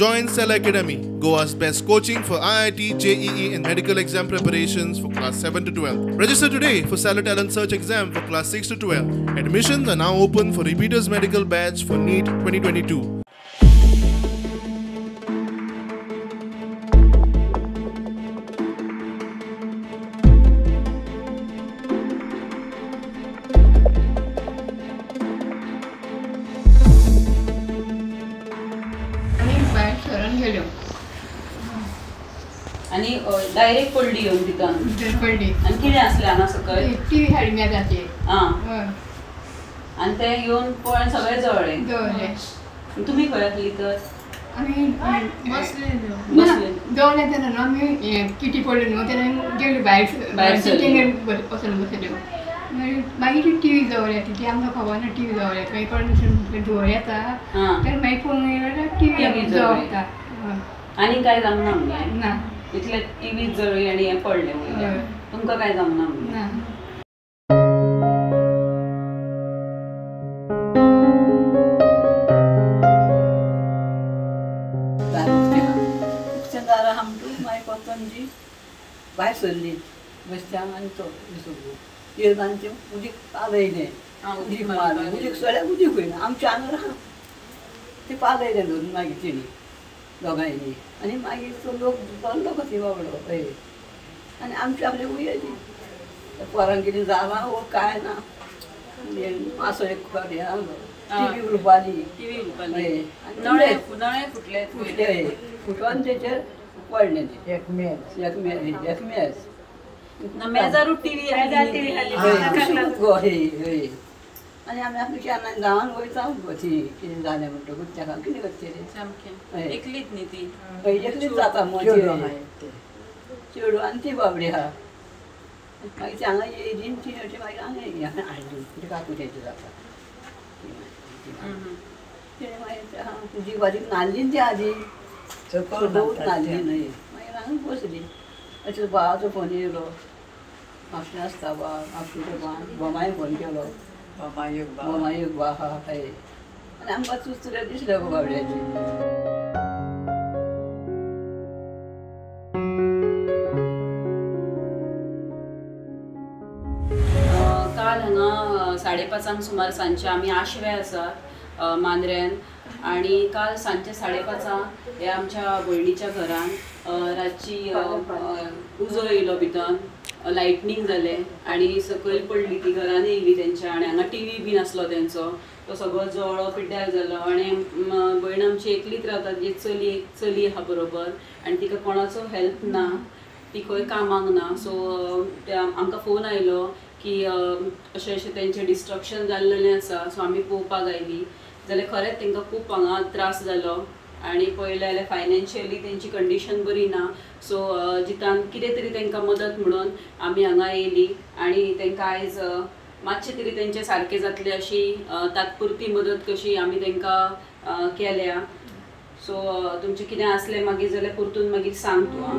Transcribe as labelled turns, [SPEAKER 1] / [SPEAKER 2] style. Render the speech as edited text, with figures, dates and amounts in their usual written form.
[SPEAKER 1] Join Cell Academy, Goa's best coaching for IIT, JEE and medical exam preparations for class 7 to 12. Register today for Cell Talent Search exam for class 6 to 12. Admissions are now open for repeaters medical batch for NEET 2022.
[SPEAKER 2] आणि direct पडली येऊन तिथं
[SPEAKER 3] पडली
[SPEAKER 2] आणि कितें असलें हांगा सकयल
[SPEAKER 3] टीव्ही हाडली मेजाचेर
[SPEAKER 2] आणि ते येऊन पळोवन सगळे जळले तुम्ही खंय आसली तर
[SPEAKER 3] आमी
[SPEAKER 2] बसले
[SPEAKER 3] जवळ येताना न्हू आमी किटी पडली न्हू तेन्ना गेली भायर सिटींगेर वचून बसल्यो मागीर टीव्ही जवळ येता ती आमकां खबर ना टीव्ही जवळ येता मागीर परमिशन धुंवर येता तर मागीर पळोवन येयल्यार टीव्ही जवळ येता
[SPEAKER 2] आनी काय जावना मगे
[SPEAKER 3] ना
[SPEAKER 2] इतले टीव्ही जळ्ळी आनी हें पडलें मगे तुमकां काय जावना मगे
[SPEAKER 3] ना
[SPEAKER 4] दारा हमटूच मागीर कोतंजी भायर सरली बसच्यान आनी तो विसरलो येरदांचें उदीक पालयलें उदीक मारलें उदीक सगळ्याक उदीक खंयना आमच्या आंगर आहा तें पालयलें धरून मागीर तेणी दोगांयनी आनी मागीर तो लोक धरलो कशी बाबडो हय आनी आमची आपली उयली पोरांक कितें जालां वो काय ना मातसो एक फावटी आसलो टीव्ही उडपाली
[SPEAKER 2] नळे फुटले
[SPEAKER 4] फुटले फुटोन तेचेर पडलें एकमेज
[SPEAKER 2] मेजारू टीव्ही
[SPEAKER 4] हय आनी आमी आपली केन्ना गांवान वयता ती कितें जालें म्हणटकूच तेका कितें करचें
[SPEAKER 2] सामकें एकलीच न्ही ती
[SPEAKER 4] हय एकलीच जाता चेडू आनी ती बाबडी आहा मागीर ती हांगा येयली ती अशी मागीर हांगा हाडली ती काकू तेची जाता तिणें मागीर तुजी बारीक नाल्ली ती आदी बहुत नाल्ली न्हय मागीर हांगा बसली अशें भावाचो फोन येयलो म्हापशें आसता बा म्हापशेचो बोमाय फोन केलो बोमायूक बा आहा हय आनी आमकां चुचुऱ्या दिसल्या गो बाबड्याची
[SPEAKER 2] काल हांगा 5:30 सुमार सांजचे आमी आशवे आसा मांद्र्यान आणि काल सांजचे 5:30 हे आमच्या भयणीच्या घरान रातची उजो येयलो भितर लायटनींग जालें आनी सकयल पडली ती घरान येयली तेंच्या आनी हांगा टीव्ही बी नासलो तेंचो तो सगळो जळो पिड्ड्यार जालो आनी भयण आमची एकलीच रावता जी चली आहा बरोबर आनी तिका कोणाचो हेल्प ना ती खंय कामाक ना सो आमकां फोन आयलो की अशें अशें तेंचें डिस्ट्रक्शन जाल्लेलें आसा सो आमी पळोवपाक आयली जाल्यार खरेंच तांकां खूब हांगा त्रास जालो आनी पळयलें जाल्यार फायनान्शियली तेंची कंडिशन बरी ना सो जितान कितें तरी तांकां मदत म्हणून आमी हांगा येयली आनी तांकां आयज मातशें तरी तेंचें सारकें जातलें अशी तात्पुरती मदत कशी आमी तांकां केल्या सो तुमचें कितें आसलें मागीर जाल्यार परतून मागीर सांग तूं आं